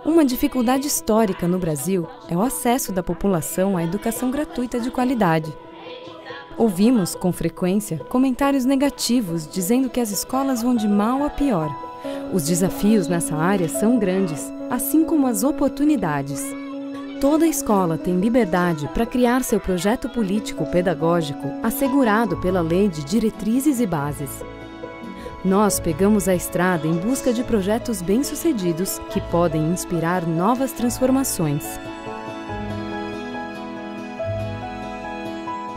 Uma dificuldade histórica no Brasil é o acesso da população à educação gratuita de qualidade. Ouvimos, com frequência, comentários negativos dizendo que as escolas vão de mal a pior. Os desafios nessa área são grandes, assim como as oportunidades. Toda escola tem liberdade para criar seu projeto político-pedagógico assegurado pela Lei de Diretrizes e Bases. Nós pegamos a estrada em busca de projetos bem-sucedidos que podem inspirar novas transformações.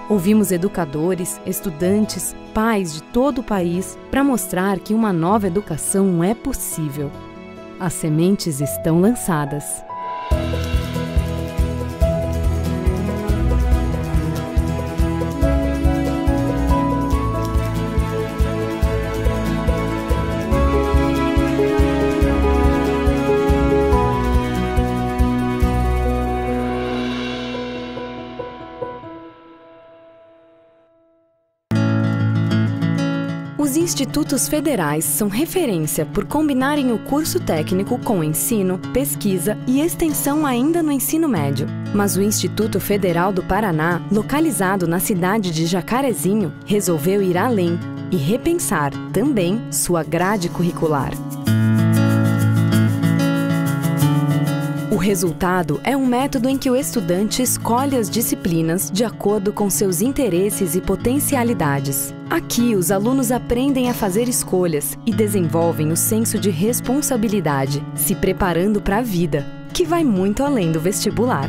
Ouvimos educadores, estudantes, pais de todo o país para mostrar que uma nova educação é possível. As sementes estão lançadas. Os institutos federais são referência por combinarem o curso técnico com ensino, pesquisa e extensão ainda no ensino médio. Mas o Instituto Federal do Paraná, localizado na cidade de Jacarezinho, resolveu ir além e repensar também sua grade curricular. O resultado é um método em que o estudante escolhe as disciplinas de acordo com seus interesses e potencialidades. Aqui, os alunos aprendem a fazer escolhas e desenvolvem o senso de responsabilidade, se preparando para a vida, que vai muito além do vestibular.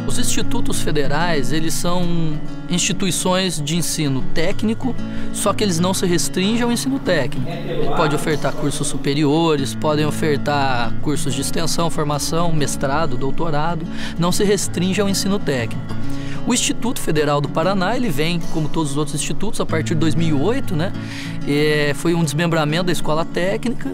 Os institutos federais, eles são instituições de ensino técnico, só que eles não se restringem ao ensino técnico. Ele pode ofertar cursos superiores, podem ofertar cursos de extensão, formação, mestrado, doutorado, não se restringe ao ensino técnico. O Instituto Federal do Paraná, ele vem, como todos os outros institutos, a partir de 2008, né? Foi um desmembramento da escola técnica.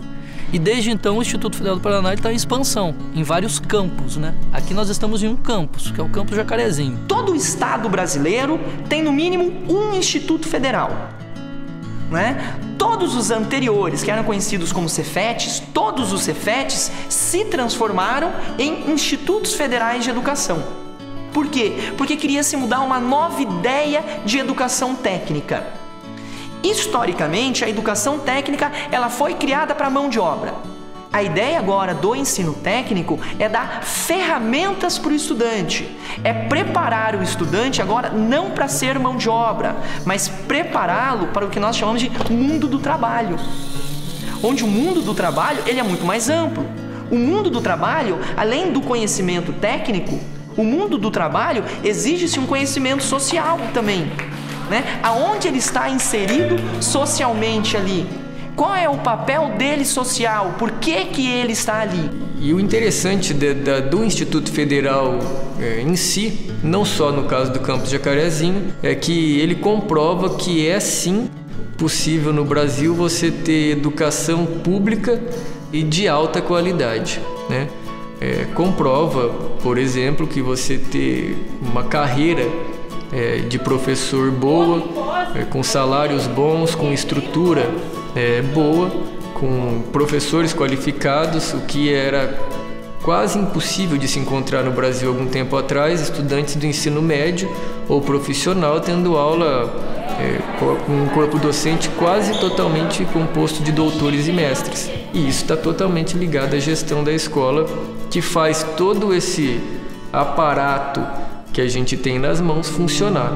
E desde então o Instituto Federal do Paraná está em expansão, em vários campos, né? Aqui nós estamos em um campus, que é o campus Jacarezinho. Todo o estado brasileiro tem no mínimo um instituto federal, né? Todos os anteriores, que eram conhecidos como Cefetes, todos os Cefetes se transformaram em institutos federais de educação. Por quê? Porque queria se mudar uma nova ideia de educação técnica. Historicamente, a educação técnica ela foi criada para a mão de obra. A ideia agora do ensino técnico é dar ferramentas para o estudante. É preparar o estudante agora não para ser mão de obra, mas prepará-lo para o que nós chamamos de mundo do trabalho. Onde o mundo do trabalho ele é muito mais amplo. O mundo do trabalho, além do conhecimento técnico, o mundo do trabalho exige-se um conhecimento social também. Né? Aonde ele está inserido socialmente ali? Qual é o papel dele social? Por que que ele está ali? E o interessante do Instituto Federal em si, não só no caso do campus Jacarezinho, é que ele comprova que é sim possível no Brasil você ter educação pública e de alta qualidade, né? Comprova, por exemplo, que você ter uma carreira de professor boa, com salários bons, com estrutura boa, com professores qualificados, o que era quase impossível de se encontrar no Brasil algum tempo atrás, estudantes do ensino médio ou profissional tendo aula com um corpo docente quase totalmente composto de doutores e mestres. E isso está totalmente ligado à gestão da escola, que faz todo esse aparato que a gente tem nas mãos funcionar.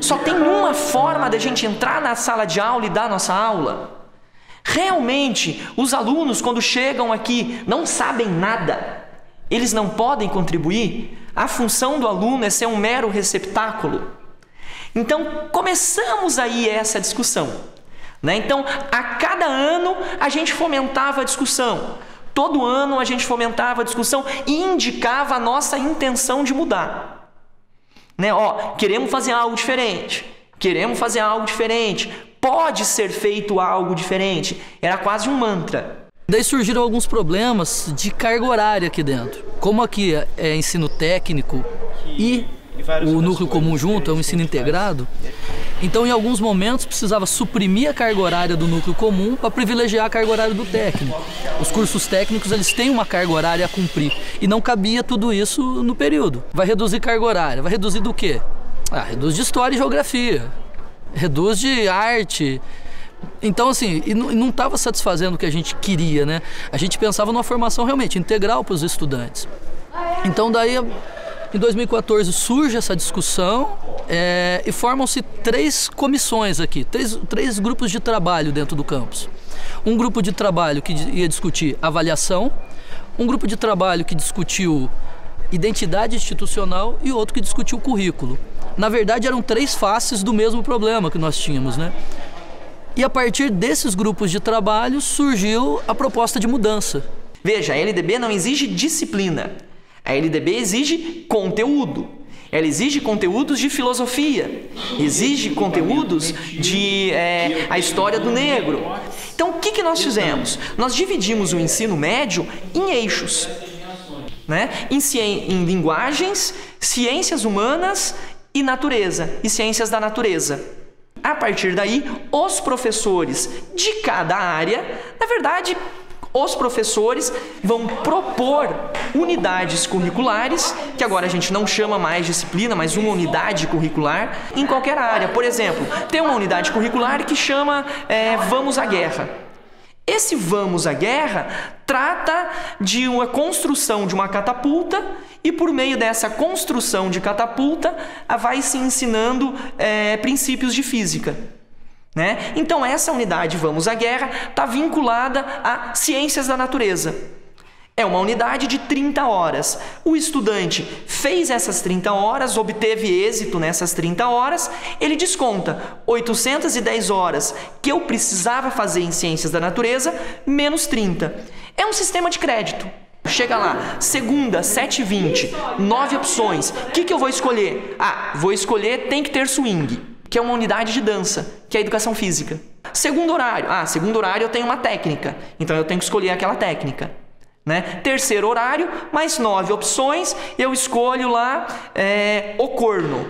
Só tem uma forma de a gente entrar na sala de aula e dar nossa aula. Realmente, os alunos, quando chegam aqui, não sabem nada. Eles não podem contribuir. A função do aluno é ser um mero receptáculo. Então, começamos aí essa discussão, né? Então, a cada ano, a gente fomentava a discussão. Todo ano, a gente fomentava a discussão e indicava a nossa intenção de mudar. né? Ó, queremos fazer algo diferente. Queremos fazer algo diferente. Pode ser feito algo diferente. Era quase um mantra. Daí surgiram alguns problemas de carga horária aqui dentro. Como aqui é ensino técnico e o núcleo comum junto, é um ensino integrado, então em alguns momentos precisava suprimir a carga horária do núcleo comum para privilegiar a carga horária do técnico. Os cursos técnicos, eles têm uma carga horária a cumprir e não cabia tudo isso no período. Vai reduzir carga horária, vai reduzir do quê? Reduz de história e geografia, reduz de arte. Então, assim, e não estava satisfazendo o que a gente queria, né? A gente pensava numa formação realmente integral para os estudantes. Então, daí, em 2014, surge essa discussão e formam-se 3 comissões aqui, três grupos de trabalho dentro do campus. Um grupo de trabalho que ia discutir avaliação, um grupo de trabalho que discutiu identidade institucional e outro que discutiu currículo. Na verdade, eram 3 faces do mesmo problema que nós tínhamos, né? E a partir desses grupos de trabalho surgiu a proposta de mudança. Veja, a LDB não exige disciplina. A LDB exige conteúdo. Ela exige conteúdos de filosofia, exige conteúdos de a história do negro. Então, o que nós fizemos? Nós dividimos o ensino médio em eixos, né? Em linguagens, ciências humanas e natureza, e ciências da natureza. A partir daí, os professores de cada área, na verdade, os professores vão propor unidades curriculares, que agora a gente não chama mais disciplina, mas uma unidade curricular em qualquer área. Por exemplo, tem uma unidade curricular que chama Vamos à Guerra. Esse Vamos à Guerra trata de uma construção de uma catapulta e por meio dessa construção de catapulta vai se ensinando princípios de física. Né? Então essa unidade Vamos à Guerra está vinculada a ciências da natureza. É uma unidade de 30 horas. O estudante fez essas 30 horas, obteve êxito nessas 30 horas, ele desconta 810 horas que eu precisava fazer em ciências da natureza, menos 30. É um sistema de crédito. Chega lá, segunda, 7h20, 9 opções. O que eu vou escolher? Vou escolher tem que ter swing, que é uma unidade de dança, que é a educação física. Segundo horário. Segundo horário eu tenho uma técnica, então eu tenho que escolher aquela técnica. Né? Terceiro horário, mais 9 opções, eu escolho lá o corno.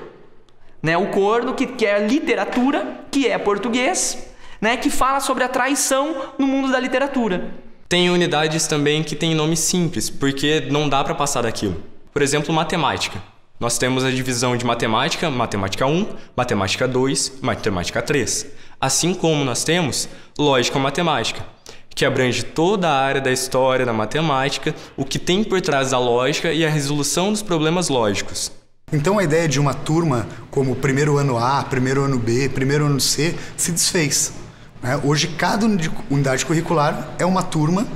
Né? O corno, que é literatura, que é português, né? Que fala sobre a traição no mundo da literatura. Tem unidades também que têm nome simples, porque não dá para passar daquilo. Por exemplo, matemática. Nós temos a divisão de matemática, matemática 1, matemática 2, matemática 3. Assim como nós temos lógica matemática, que abrange toda a área da história da matemática, o que tem por trás da lógica e a resolução dos problemas lógicos. Então a ideia de uma turma como primeiro ano A, primeiro ano B, primeiro ano C se desfez. Hoje cada unidade curricular é uma turma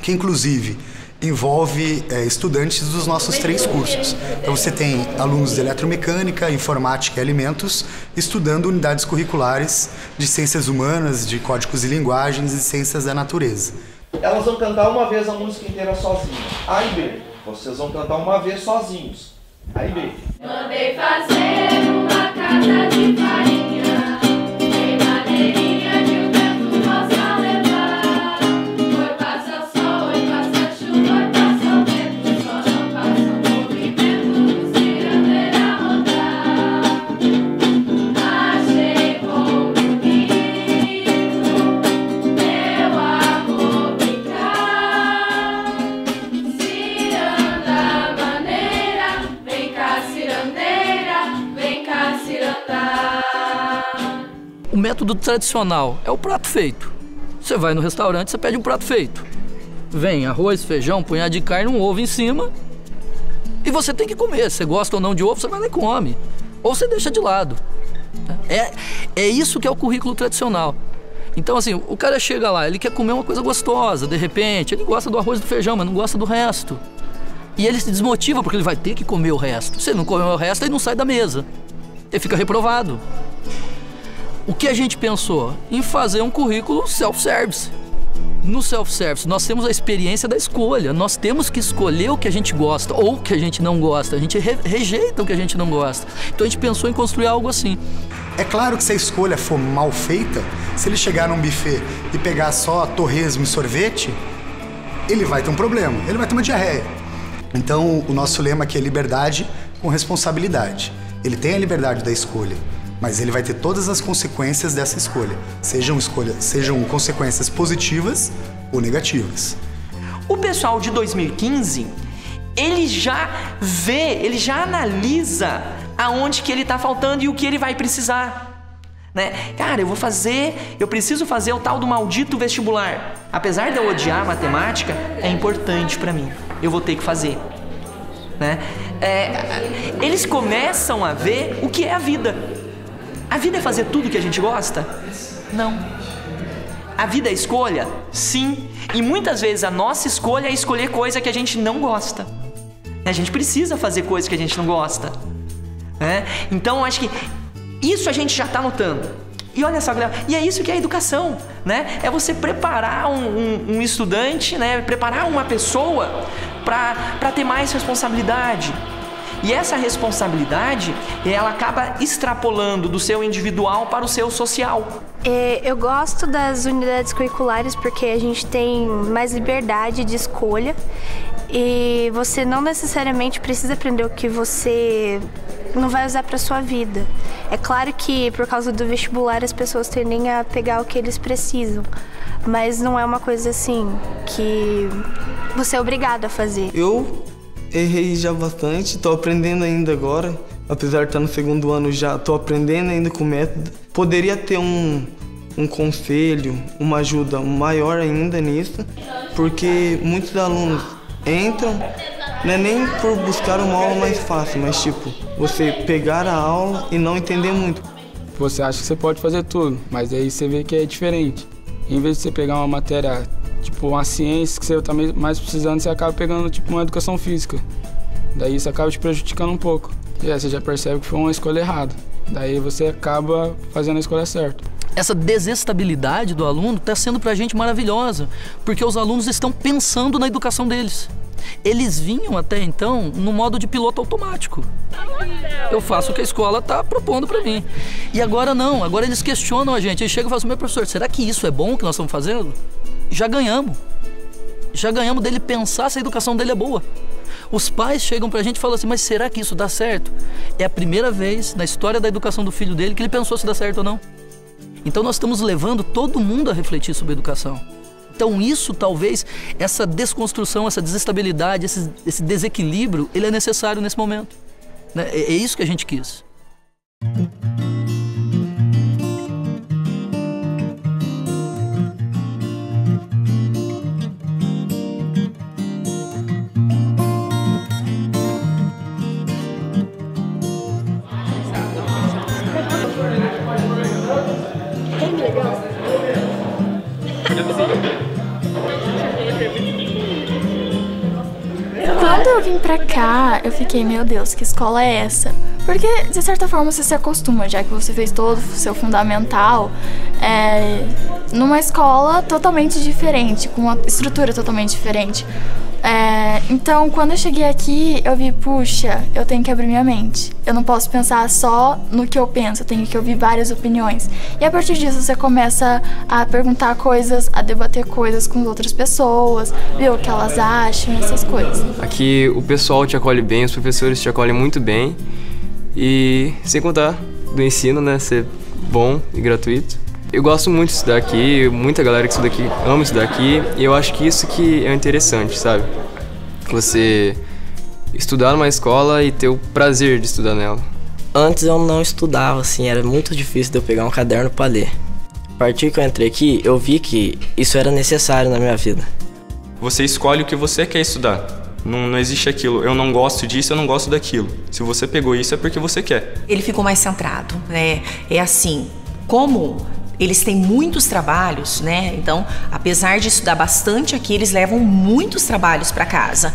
que inclusive envolve estudantes dos nossos 3 cursos. Então você tem alunos de eletromecânica, informática e alimentos estudando unidades curriculares de ciências humanas, de códigos e linguagens e ciências da natureza. Elas vão cantar uma vez a música inteira sozinhas. A e B. Vocês vão cantar uma vez sozinhos. A e B. Mandei fazer uma casa de farinha, tem madeirinha que o vento possa levar. Oi, passa sol, oi, passa chuva, oi, passa o vento, só não passa o movimento, cirandeira rodar. Achei bom menino, meu amor brincar. Ciranda maneira, vem cá cirandeira, vem cá cirandar. O método tradicional é o prato feito. Você vai no restaurante, você pede um prato feito. Vem arroz, feijão, punhado de carne, um ovo em cima. E você tem que comer. Você gosta ou não de ovo, você vai lá e come. Ou você deixa de lado. É isso que é o currículo tradicional. Então, assim, o cara chega lá, ele quer comer uma coisa gostosa, de repente, ele gosta do arroz e do feijão, mas não gosta do resto. E ele se desmotiva porque ele vai ter que comer o resto. Se ele não comer o resto, ele não sai da mesa. Ele fica reprovado. O que a gente pensou? Em fazer um currículo self-service. No self-service, nós temos a experiência da escolha. Nós temos que escolher o que a gente gosta ou o que a gente não gosta. A gente rejeita o que a gente não gosta. Então a gente pensou em construir algo assim. É claro que se a escolha for mal feita, se ele chegar num buffet e pegar só torresmo e sorvete, ele vai ter um problema, ele vai ter uma diarreia. Então o nosso lema aqui é liberdade com responsabilidade. Ele tem a liberdade da escolha, mas ele vai ter todas as consequências dessa escolha. Sejam consequências positivas ou negativas. O pessoal de 2015, ele já analisa aonde que ele está faltando e o que ele vai precisar. Né? Cara, eu preciso fazer o tal do maldito vestibular. Apesar de eu odiar matemática, é importante para mim. Eu vou ter que fazer. Né? Eles começam a ver o que é a vida. A vida é fazer tudo que a gente gosta? Não. A vida é escolha? Sim. E muitas vezes a nossa escolha é escolher coisa que a gente não gosta. A gente precisa fazer coisas que a gente não gosta. Né? Então, acho que isso a gente já está notando. E olha só, e é isso que é a educação, né? É você preparar um estudante, né? Preparar uma pessoa para ter mais responsabilidade. E essa responsabilidade, ela acaba extrapolando do seu individual para o seu social. Eu gosto das unidades curriculares porque a gente tem mais liberdade de escolha e você não necessariamente precisa aprender o que você não vai usar para sua vida. É claro que por causa do vestibular as pessoas tendem a pegar o que eles precisam, mas não é uma coisa assim que você é obrigado a fazer. Eu errei já bastante, tô aprendendo ainda agora. Apesar de estar no segundo ano já, tô aprendendo ainda com o método. Poderia ter um conselho, uma ajuda maior ainda nisso, porque muitos alunos entram, não é nem por buscar uma aula mais fácil, mas tipo, você pegar a aula e não entender muito. Você acha que você pode fazer tudo, mas aí você vê que é diferente. Em vez de você pegar uma matéria, tipo uma ciência que você tá mais precisando, você acaba pegando tipo uma educação física. Daí isso acaba te prejudicando um pouco. E aí você já percebe que foi uma escolha errada. Daí você acaba fazendo a escolha certa. Essa desestabilidade do aluno está sendo pra gente maravilhosa, porque os alunos estão pensando na educação deles. Eles vinham até então no modo de piloto automático. Eu faço o que a escola está propondo para mim. E agora não, agora eles questionam a gente. Eles chegam e falam assim: meu professor, será que isso é bom que nós estamos fazendo? Já ganhamos. Já ganhamos dele pensar se a educação dele é boa. Os pais chegam pra gente e falam assim: mas será que isso dá certo? É a primeira vez na história da educação do filho dele que ele pensou se dá certo ou não. Então nós estamos levando todo mundo a refletir sobre a educação. Então isso, talvez, essa desconstrução, essa desestabilidade, esse desequilíbrio, ele é necessário nesse momento. Né? É isso que a gente quis. Quando eu vim pra cá, eu fiquei, meu Deus, que escola é essa? Porque, de certa forma, você se acostuma, já que você fez todo o seu fundamental numa escola totalmente diferente, com uma estrutura totalmente diferente. Então, quando eu cheguei aqui, eu vi, puxa, eu tenho que abrir minha mente. Eu não posso pensar só no que eu penso, eu tenho que ouvir várias opiniões. E a partir disso, você começa a perguntar coisas, a debater coisas com outras pessoas, ver o que elas acham, essas coisas. Aqui o pessoal te acolhe bem, os professores te acolhem muito bem. E sem contar do ensino, né, ser bom e gratuito. Eu gosto muito de estudar aqui, muita galera que estuda aqui ama estudar aqui, e eu acho que isso que é interessante, sabe? Você estudar numa escola e ter o prazer de estudar nela. Antes eu não estudava, assim, era muito difícil de eu pegar um caderno para ler. A partir que eu entrei aqui, eu vi que isso era necessário na minha vida. Você escolhe o que você quer estudar. Não existe aquilo, eu não gosto disso, eu não gosto daquilo. Se você pegou isso é porque você quer. Ele ficou mais centrado, né? É assim, como eles têm muitos trabalhos, né? Então, apesar de estudar bastante aqui, eles levam muitos trabalhos para casa.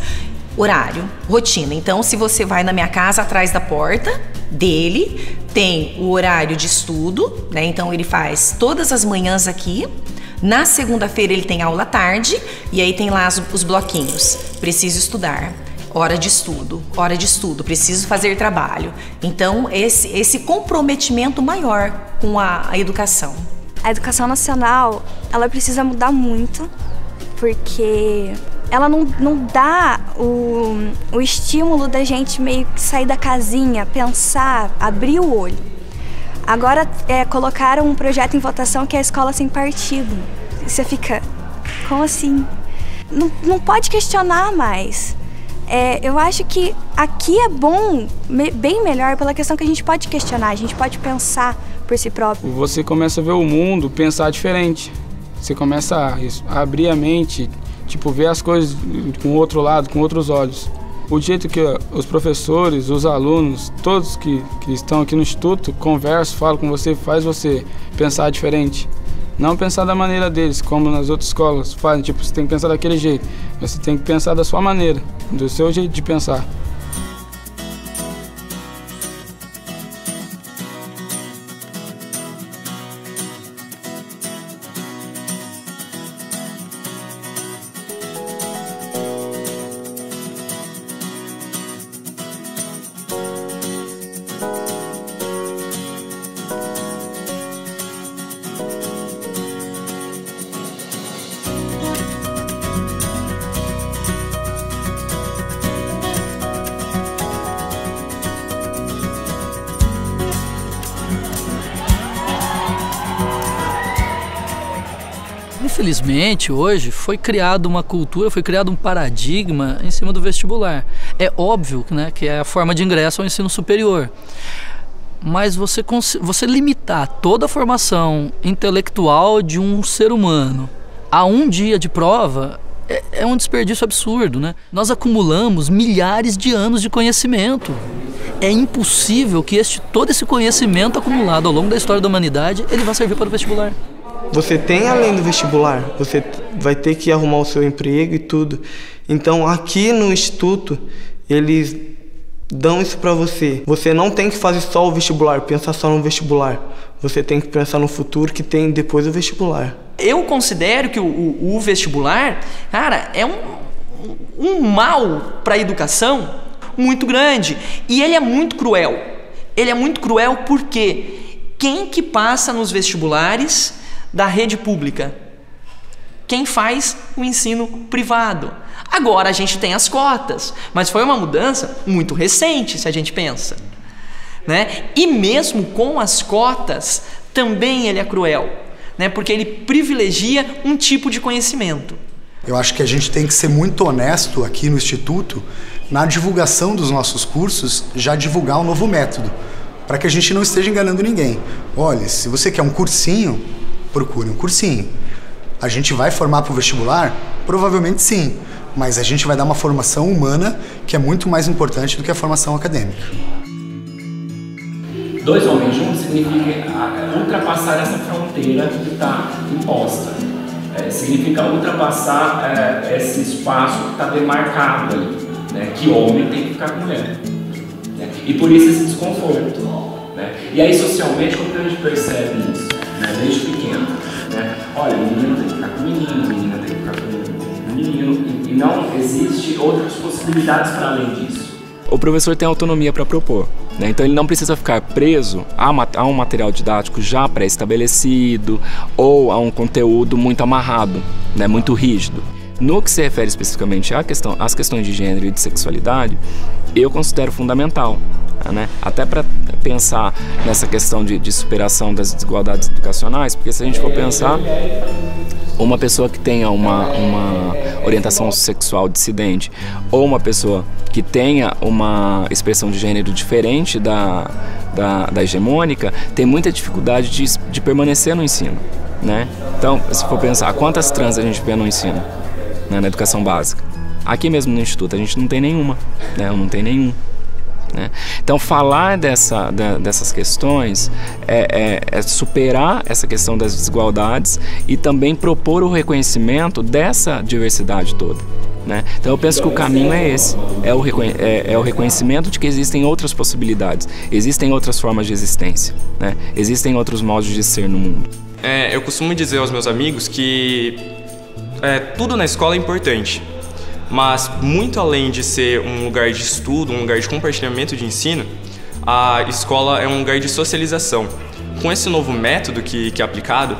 Horário, rotina. Então, se você vai na minha casa, atrás da porta dele, tem o horário de estudo, né? Então, ele faz todas as manhãs aqui, Na segunda-feira ele tem aula à tarde e aí tem lá os bloquinhos. Preciso estudar. Hora de estudo, preciso fazer trabalho. Então, esse comprometimento maior com a educação. A educação nacional, ela precisa mudar muito, porque ela não dá o estímulo da gente meio que sair da casinha, pensar, abrir o olho. Agora, colocaram um projeto em votação que é a escola sem partido. Você fica, como assim? Não pode questionar mais. Eu acho que aqui é bom, bem melhor, pela questão que a gente pode questionar, a gente pode pensar por si próprio. Você começa a ver o mundo, pensar diferente. Você começa a abrir a mente, tipo, ver as coisas com outro lado, com outros olhos. O jeito que os professores, os alunos, todos que estão aqui no Instituto, conversam, falam com você, faz você pensar diferente. Não pensar da maneira deles, como nas outras escolas fazem, tipo, você tem que pensar daquele jeito. Você tem que pensar da sua maneira, do seu jeito de pensar. Infelizmente, hoje foi criada uma cultura, foi criado um paradigma em cima do vestibular. É óbvio, né, que é a forma de ingresso ao ensino superior. Mas você limitar toda a formação intelectual de um ser humano a um dia de prova é um desperdício absurdo, né? Nós acumulamos milhares de anos de conhecimento. É impossível que todo esse conhecimento acumulado ao longo da história da humanidade, ele vá servir para o vestibular. Você tem além do vestibular, você vai ter que arrumar o seu emprego e tudo. Então aqui no Instituto, eles dão isso para você. Você não tem que fazer só o vestibular, pensar só no vestibular. Você tem que pensar no futuro que tem depois do vestibular. Eu considero que o vestibular, cara, é um mal para a educação muito grande. E ele é muito cruel. Ele é muito cruel porque quem que passa nos vestibulares da rede pública? Quem faz o ensino privado? Agora a gente tem as cotas, mas foi uma mudança muito recente, se a gente pensa, né? E mesmo com as cotas, também ele é cruel, né? Porque ele privilegia um tipo de conhecimento. Eu acho que a gente tem que ser muito honesto aqui no Instituto, na divulgação dos nossos cursos, já divulgar um novo método, para que a gente não esteja enganando ninguém. Olha, se você quer um cursinho, procure um cursinho. A gente vai formar para o vestibular? Provavelmente sim, mas a gente vai dar uma formação humana que é muito mais importante do que a formação acadêmica. Dois homens juntos significa ultrapassar essa fronteira que está imposta. Significa ultrapassar esse espaço que está demarcado ali, né? Que homem tem que ficar com mulher. Né? E por isso esse desconforto. Né? E aí socialmente, como que a gente percebe isso? Né? Desde pequeno. Né? Olha, o menino tem que ficar com o menino, a menina tem que ficar com o menino, e não existe outras possibilidades para além disso. O professor tem autonomia para propor, né? Então ele não precisa ficar preso a um material didático já pré-estabelecido ou a um conteúdo muito amarrado, né? Muito rígido. No que se refere especificamente às questões de gênero e de sexualidade, eu considero fundamental, né? Até para pensar nessa questão de superação das desigualdades educacionais, porque se a gente for pensar, uma pessoa que tenha uma orientação sexual dissidente ou uma pessoa que tenha uma expressão de gênero diferente da hegemônica, tem muita dificuldade de permanecer no ensino, né? Então, se for pensar, quantas trans a gente vê no ensino, né, na educação básica? Aqui mesmo no Instituto a gente não tem nenhuma, né? Eu não tenho nenhum. Né? Então falar dessas questões é superar essa questão das desigualdades e também propor o reconhecimento dessa diversidade toda. né? Então eu penso que o caminho é esse, é o reconhecimento de que existem outras possibilidades, existem outras formas de existência, né? Existem outros modos de ser no mundo. Eu costumo dizer aos meus amigos que tudo na escola é importante, mas muito além de ser um lugar de estudo, um lugar de compartilhamento de ensino, a escola é um lugar de socialização. Com esse novo método que é aplicado,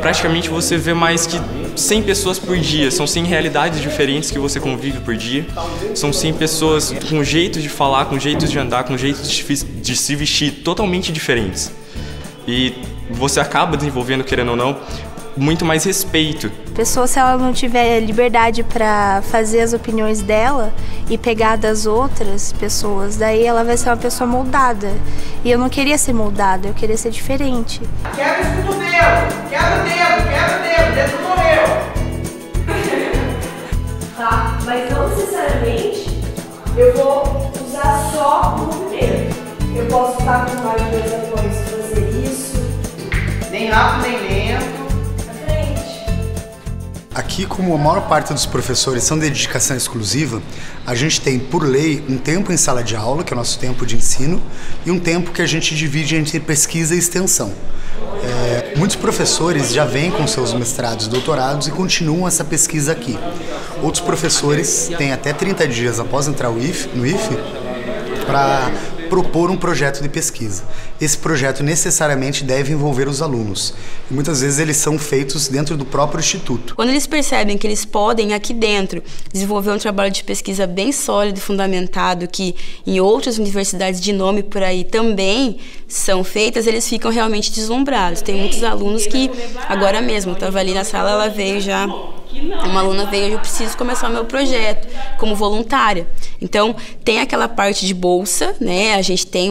praticamente você vê mais que 100 pessoas por dia, são 100 realidades diferentes que você convive por dia, são 100 pessoas com jeitos de falar, com jeitos de andar, com jeitos de se vestir totalmente diferentes. E você acaba desenvolvendo, querendo ou não, muito mais respeito. A pessoa, se ela não tiver liberdade para fazer as opiniões dela e pegar das outras pessoas, daí ela vai ser uma pessoa moldada. E eu não queria ser moldada, eu queria ser diferente. Quebra os cotovelos, quebra o dedo não morreu. Tá, mas não necessariamente eu vou usar só o movimento. Eu posso estar com mais dois apoios e fazer isso. Nem rápido, nem lento. Aqui, como a maior parte dos professores são de dedicação exclusiva, a gente tem, por lei, um tempo em sala de aula, que é o nosso tempo de ensino, e um tempo que a gente divide entre pesquisa e extensão. Muitos professores já vêm com seus mestrados e doutorados e continuam essa pesquisa aqui. Outros professores têm até 30 dias após entrar no IFE para propor um projeto de pesquisa. Esse projeto necessariamente deve envolver os alunos. E muitas vezes eles são feitos dentro do próprio instituto. Quando eles percebem que eles podem, aqui dentro, desenvolver um trabalho de pesquisa bem sólido e fundamentado, que em outras universidades de nome por aí também são feitas, eles ficam realmente deslumbrados. Tem muitos alunos que, agora mesmo, eu estava ali na sala, ela veio já... Uma aluna veio, eu preciso começar o meu projeto como voluntária. Então, tem aquela parte de bolsa, né? A gente tem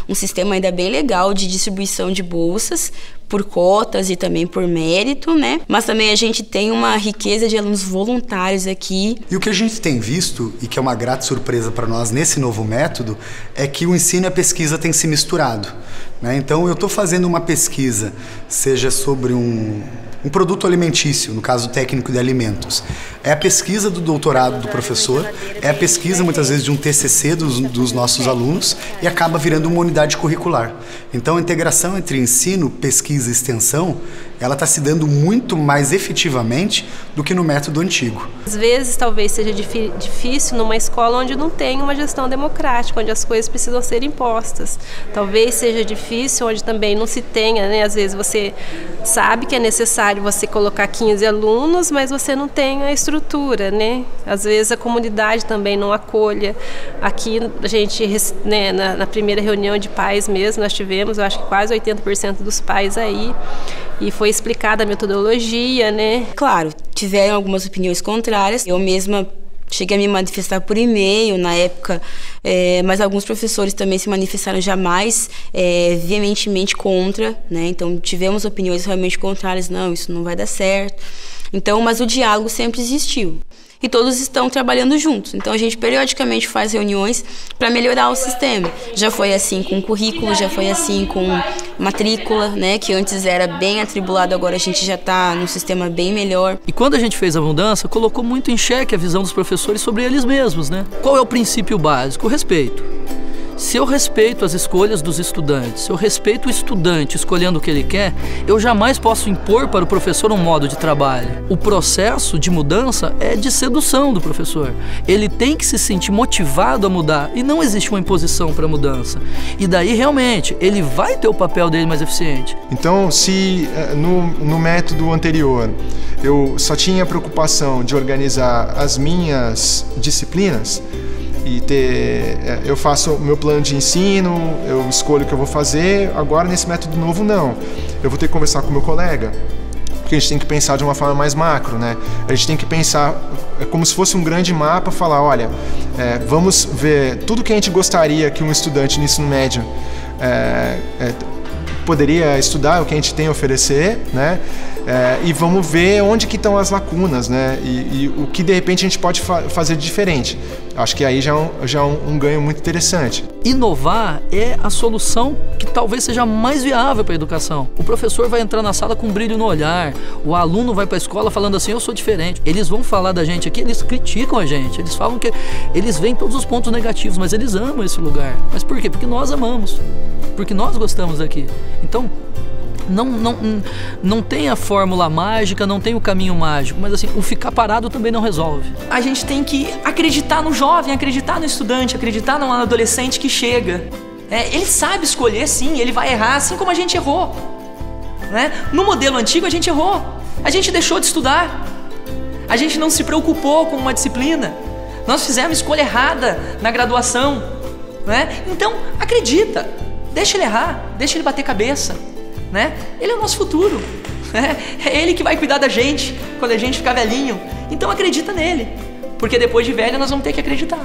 um sistema ainda bem legal de distribuição de bolsas por cotas e também por mérito, né? Mas também a gente tem uma riqueza de alunos voluntários aqui. E o que a gente tem visto, e que é uma grata surpresa para nós nesse novo método, é que o ensino e a pesquisa têm se misturado, né? Então, eu estou fazendo uma pesquisa, seja sobre um produto alimentício, no caso técnico de alimentos. É a pesquisa do doutorado do professor, é a pesquisa muitas vezes de um TCC dos nossos alunos e acaba virando uma unidade curricular. Então a integração entre ensino, pesquisa e extensão, ela está se dando muito mais efetivamente do que no método antigo. Às vezes talvez seja difícil numa escola onde não tem uma gestão democrática, onde as coisas precisam ser impostas. Talvez seja difícil onde também não se tenha, né? Às vezes você sabe que é necessário você colocar 15 alunos, mas você não tem a estrutura, né? Às vezes a comunidade também não acolha. Aqui a gente, né, na primeira reunião de pais mesmo, nós tivemos, eu acho que quase 80% dos pais aí, e foi explicada a metodologia, né? Claro, tiveram algumas opiniões contrárias, eu mesma cheguei a me manifestar por e-mail na época, mas alguns professores também se manifestaram jamais veementemente contra, né? Então tivemos opiniões realmente contrárias, não, isso não vai dar certo. Então, mas o diálogo sempre existiu. E todos estão trabalhando juntos. Então a gente periodicamente faz reuniões para melhorar o sistema. Já foi assim com currículo, já foi assim com matrícula, né, que antes era bem atribulado, agora a gente já está num sistema bem melhor. E quando a gente fez a mudança, colocou muito em xeque a visão dos professores sobre eles mesmos, né? Qual é o princípio básico? O respeito. Se eu respeito as escolhas dos estudantes, se eu respeito o estudante escolhendo o que ele quer, eu jamais posso impor para o professor um modo de trabalho. O processo de mudança é de sedução do professor. Ele tem que se sentir motivado a mudar e não existe uma imposição para a mudança. E daí, realmente, ele vai ter o papel dele mais eficiente. Então, se no método anterior eu só tinha a preocupação de organizar as minhas disciplinas, e eu faço o meu plano de ensino, eu escolho o que eu vou fazer. Agora, nesse método novo, não. Eu vou ter que conversar com o meu colega, porque a gente tem que pensar de uma forma mais macro, né? A gente tem que pensar como se fosse um grande mapa, falar, olha, vamos ver tudo que a gente gostaria que um estudante no ensino médio poderia estudar, o que a gente tem a oferecer, né? E vamos ver onde que estão as lacunas, né? E o que de repente a gente pode fazer de diferente. Acho que aí já é um ganho muito interessante. inovar é a solução que talvez seja mais viável para a educação. O professor vai entrar na sala com um brilho no olhar, o aluno vai para a escola falando assim, eu sou diferente. Eles vão falar da gente aqui, eles criticam a gente, eles falam que eles veem todos os pontos negativos, mas eles amam esse lugar. Mas por quê? Porque nós amamos, porque nós gostamos daqui. Então, não tem a fórmula mágica, não tem o caminho mágico, mas assim, o ficar parado também não resolve. A gente tem que acreditar no jovem, acreditar no estudante, acreditar no adolescente que chega. Ele sabe escolher, sim, ele vai errar, assim como a gente errou. No modelo antigo a gente errou, a gente deixou de estudar, a gente não se preocupou com uma disciplina, nós fizemos escolha errada na graduação. Então, acredita, deixa ele errar, deixa ele bater cabeça. Ele é o nosso futuro, é ele que vai cuidar da gente quando a gente ficar velhinho. Então acredita nele, porque depois de velho nós vamos ter que acreditar.